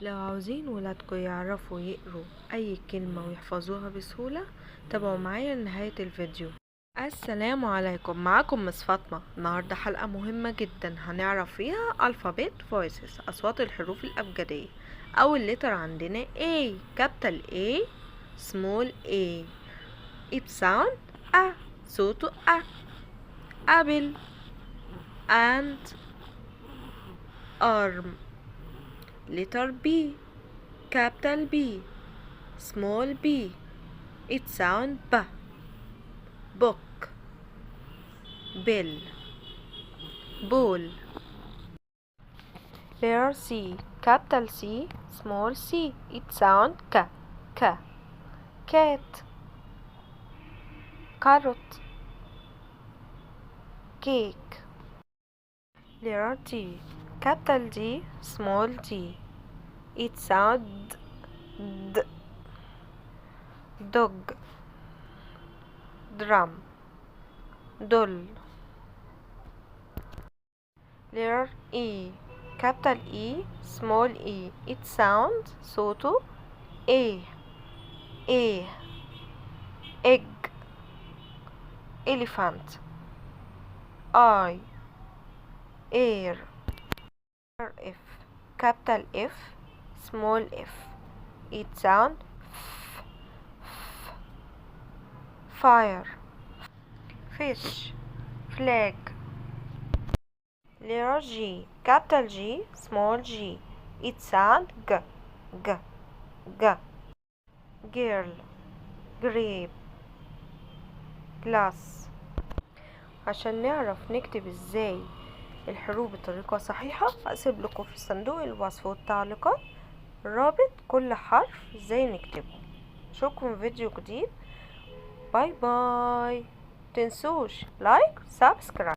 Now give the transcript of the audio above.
لو عاوزين ولادكم يعرفوا يقروا أي كلمة ويحفظوها بسهولة، تابعوا معايا لنهاية الفيديو. السلام عليكم، معاكم مس فاطمة. النهاردة حلقة مهمة جدا هنعرف فيها alphabet voices، أصوات الحروف الأبجدية. أول letter عندنا A، capital A small A. it sound A، صوته A. apple and arm. letter B، capital B small b. it sound B. book bill ball. letter C، capital C small c. it sound K. K. cat carrot cake. letter D، capital D small d. it sound D. dog drum doll. letter E، capital E small e. it sound صوته A. A. egg elephant I. air. F، capital F small f. it sound F. F. fire fish flag. letter G، capital G small g. it sound G. G. G. girl grape glass. عشان نعرف نكتب ازاي الحروف بطريقة صحيحة، هسيب لكم في صندوق الوصف والتعليقات رابط كل حرف ازاي نكتبه. اشوفكم في فيديو جديد. باي باي. متنسوش لايك سبسكرايب.